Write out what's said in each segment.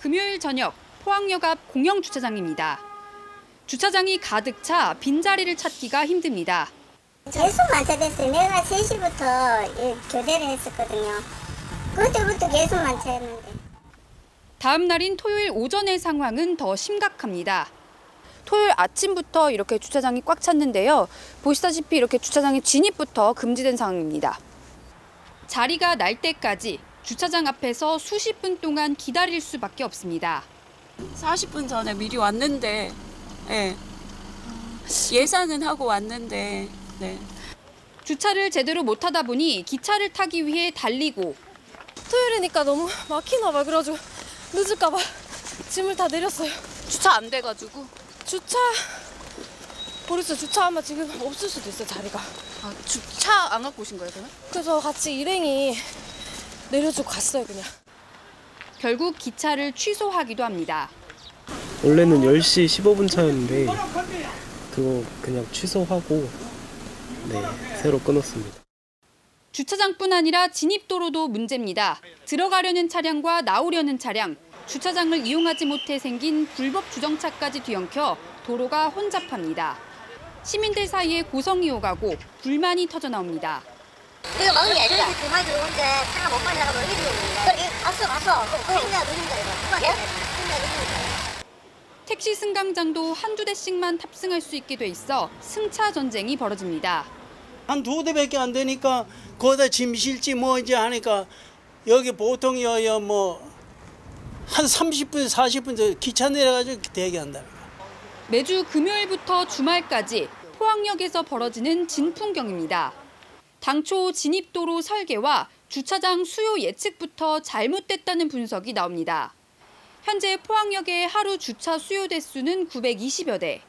금요일 저녁 포항역 앞 공영주차장입니다. 주차장이 가득 차 빈자리를 찾기가 힘듭니다. 계속 만차됐어요. 내가 3시부터 교대를 했었거든요. 그때부터 계속 만차였는데. 다음 날인 토요일 오전의 상황은 더 심각합니다. 토요일 아침부터 이렇게 주차장이 꽉 찼는데요. 보시다시피 이렇게 주차장의 진입부터 금지된 상황입니다. 자리가 날 때까지 주차장 앞에서 수십 분 동안 기다릴 수밖에 없습니다. 40분 전에 미리 왔는데 예상은 하고 왔는데 주차를 제대로 못하다 보니 기차를 타기 위해 달리고 토요일이니까 너무 막히나 봐. 그래가지고 늦을까 봐 짐을 다 내렸어요. 주차 안 돼가지고. 주차 모르겠어요. 주차하면 지금 없을 수도 있어요, 자리가. 아, 주차 안 갖고 오신 거예요, 그러면? 그래서 같이 일행이 내려주고 갔어요, 그냥. 결국 기차를 취소하기도 합니다. 원래는 10시 15분 차였는데 그거 그냥 취소하고 새로 끊었습니다. 주차장뿐 아니라 진입도로도 문제입니다. 들어가려는 차량과 나오려는 차량, 주차장을 이용하지 못해 생긴 불법 주정차까지 뒤엉켜 도로가 혼잡합니다. 시민들 사이에 고성이 오가고 불만이 터져 나옵니다. 이거 먹은 게 아니라 그만 들어오는데 차가 못 가려고 이리 오는데 갔어 그냥 늦는다 이거 택시 승강장도 한두 대씩만 탑승할 수 있게 돼 있어 승차 전쟁이 벌어집니다. 한 2대밖에 안 되니까 거기다 짐 실지 뭐 이제 하니까 여기 보통 한 30분 40분 기차 내려가지고 대기한다. 매주 금요일부터 주말까지 포항역에서 벌어지는 진풍경입니다. 당초 진입도로 설계와 주차장 수요 예측부터 잘못됐다는 분석이 나옵니다. 현재 포항역의 하루 주차 수요 대수는 920여 대.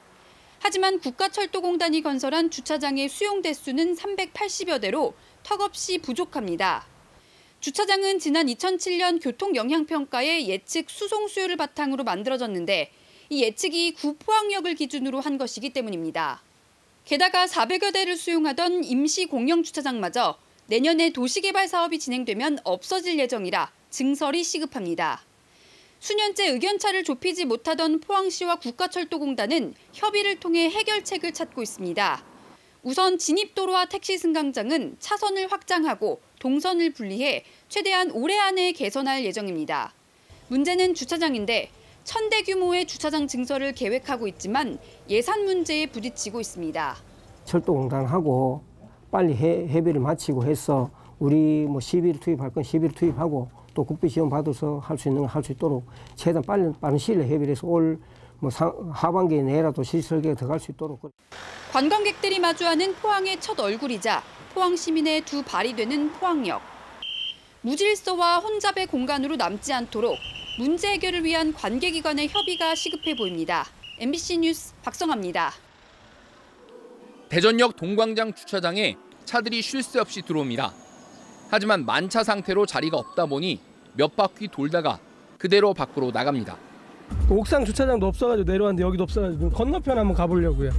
하지만 국가철도공단이 건설한 주차장의 수용 대수는 380여 대로 턱없이 부족합니다. 주차장은 지난 2007년 교통영향평가의 예측 수송 수요를 바탕으로 만들어졌는데 이 예측이 구포항역을 기준으로 한 것이기 때문입니다. 게다가 400여 대를 수용하던 임시 공영주차장마저 내년에 도시개발 사업이 진행되면 없어질 예정이라 증설이 시급합니다. 수년째 의견차를 좁히지 못하던 포항시와 국가철도공단은 협의를 통해 해결책을 찾고 있습니다. 우선 진입도로와 택시 승강장은 차선을 확장하고 동선을 분리해 최대한 올해 안에 개선할 예정입니다. 문제는 주차장인데 1000대 규모의 주차장 증설을 계획하고 있지만 예산 문제에 부딪히고 있습니다. 철도공단하고 빨리 협의를 마치고 해서 우리 시비를 투입할 건 시비를 투입하고 또 국비 지원 받아서 할 수 있는 걸 할 수 있도록 최대한 빠른 시일 내에 협의를 해서 올 하반기에 내라도 실시 설계가 들어갈 수 있도록. 관광객들이 마주하는 포항의 첫 얼굴이자 포항 시민의 두 발이 되는 포항역. 무질서와 혼잡의 공간으로 남지 않도록 문제 해결을 위한 관계기관의 협의가 시급해 보입니다. MBC 뉴스 박성아입니다. 대전역 동광장 주차장에 차들이 쉴 새 없이 들어옵니다. 하지만 만차 상태로 자리가 없다 보니 몇 바퀴 돌다가 그대로 밖으로 나갑니다. 옥상 주차장도 없어가지고 내려왔는데 여기도 없어가지고 건너편 한번 가보려고요.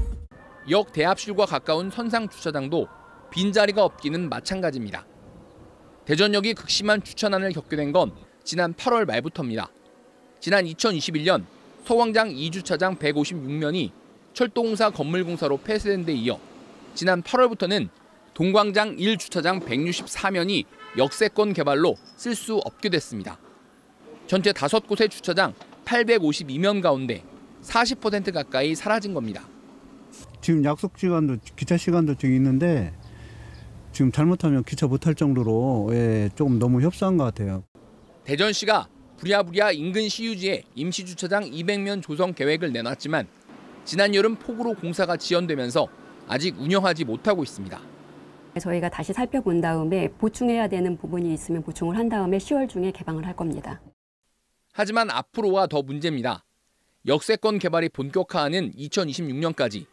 역 대합실과 가까운 선상 주차장도 빈자리가 없기는 마찬가지입니다. 대전역이 극심한 주차난을 겪게 된 건 지난 8월 말부터입니다. 지난 2021년 서광장 2주차장 156면이 철도공사 건물공사로 폐쇄된 데 이어 지난 8월부터는 동광장 1주차장 164면이 역세권 개발로 쓸 수 없게 됐습니다. 전체 5곳의 주차장 852면 가운데 40% 가까이 사라진 겁니다. 지금 약속 시간도 기차 시간도 지금 있는데 지금 잘못하면 기차 못할 정도로 조금 너무 협소한 것 같아요. 대전시가 부랴부랴 인근 시유지에 임시주차장 200면 조성 계획을 내놨지만 지난 여름 폭우로 공사가 지연되면서 아직 운영하지 못하고 있습니다. 저희가 다시 살펴본 다음에 보충해야 되는 부분이 있으면 보충을 한 다음에 10월 중에 개방을 할 겁니다. 하지만 앞으로가 더 문제입니다. 역세권 개발이 본격화하는 2026년까지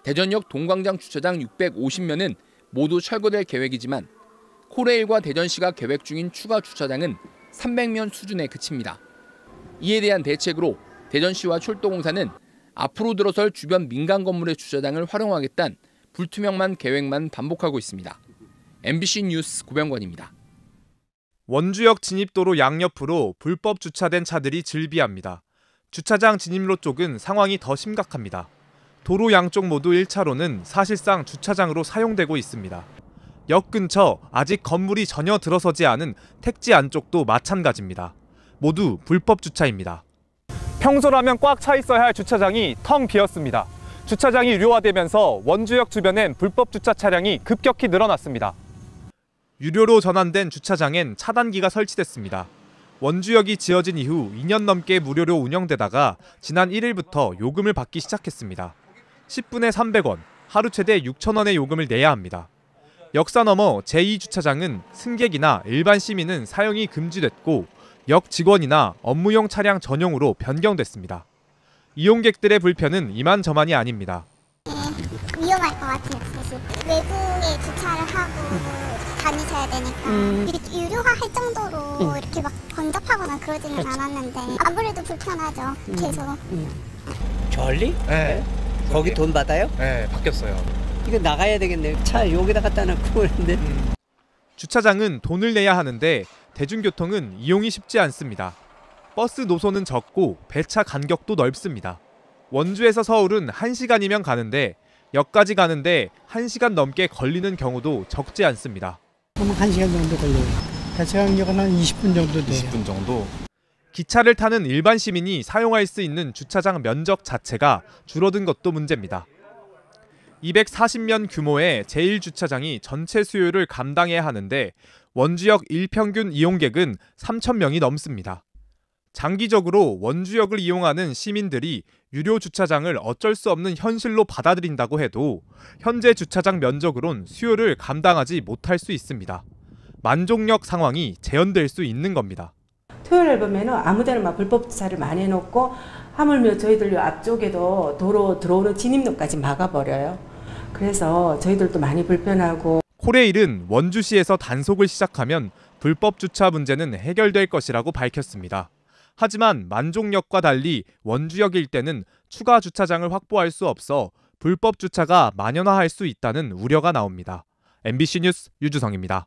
대전역 동광장 주차장 650면은 모두 철거될 계획이지만 코레일과 대전시가 계획 중인 추가 주차장은 300면 수준에 그칩니다. 이에 대한 대책으로 대전시와 철도공사는 앞으로 들어설 주변 민간 건물의 주차장을 활용하겠다는 불투명한 계획만 반복하고 있습니다. MBC 뉴스 고병권입니다. 원주역 진입도로 양옆으로 불법 주차된 차들이 즐비합니다. 주차장 진입로 쪽은 상황이 더 심각합니다. 도로 양쪽 모두 1차로는 사실상 주차장으로 사용되고 있습니다. 역 근처 아직 건물이 전혀 들어서지 않은 택지 안쪽도 마찬가지입니다. 모두 불법 주차입니다. 평소라면 꽉 차 있어야 할 주차장이 텅 비었습니다. 주차장이 유료화되면서 원주역 주변엔 불법 주차 차량이 급격히 늘어났습니다. 유료로 전환된 주차장엔 차단기가 설치됐습니다. 원주역이 지어진 이후 2년 넘게 무료로 운영되다가 지난 1일부터 요금을 받기 시작했습니다. 10분에 300원, 하루 최대 6,000원의 요금을 내야 합니다. 역사 넘어 제2주차장은 승객이나 일반 시민은 사용이 금지됐고 역 직원이나 업무용 차량 전용으로 변경됐습니다. 이용객들의 불편은 이만저만이 아닙니다. 위험할 것 같아요. 사실 외부에 주차를 하고 다니셔야 되니까 이렇게 유료화 할 정도로 이렇게 막 번잡하거나 그러지는 않았는데 아무래도 불편하죠. 계속. 저리? 네. 거기 돈 받아요? 네, 바뀌었어요. 이거 나가야 되겠네요. 차 여기다 갖다 놓고 그러는데. 주차장은 돈을 내야 하는데 대중교통은 이용이 쉽지 않습니다. 버스 노선은 적고 배차 간격도 넓습니다. 원주에서 서울은 1시간이면 가는데 역까지 가는데 1시간 넘게 걸리는 경우도 적지 않습니다. 1시간 정도 걸려요. 배차 간격은 한 20분 정도 돼요. 20분 정도? 기차를 타는 일반 시민이 사용할 수 있는 주차장 면적 자체가 줄어든 것도 문제입니다. 240면 규모의 제1주차장이 전체 수요를 감당해야 하는데 원주역 일평균 이용객은 3,000명이 넘습니다. 장기적으로 원주역을 이용하는 시민들이 유료 주차장을 어쩔 수 없는 현실로 받아들인다고 해도 현재 주차장 면적으론 수요를 감당하지 못할 수 있습니다. 만족역 상황이 재현될 수 있는 겁니다. 토요일 보면은 아무데나 막 불법 주차를 많이 해놓고 하물며 저희들 앞쪽에도 도로 들어오는 진입로까지 막아버려요. 그래서 저희들도 많이 불편하고. 코레일은 원주시에서 단속을 시작하면 불법 주차 문제는 해결될 것이라고 밝혔습니다. 하지만 만종역과 달리 원주역 일대는 추가 주차장을 확보할 수 없어 불법 주차가 만연화할 수 있다는 우려가 나옵니다. MBC 뉴스 유주성입니다.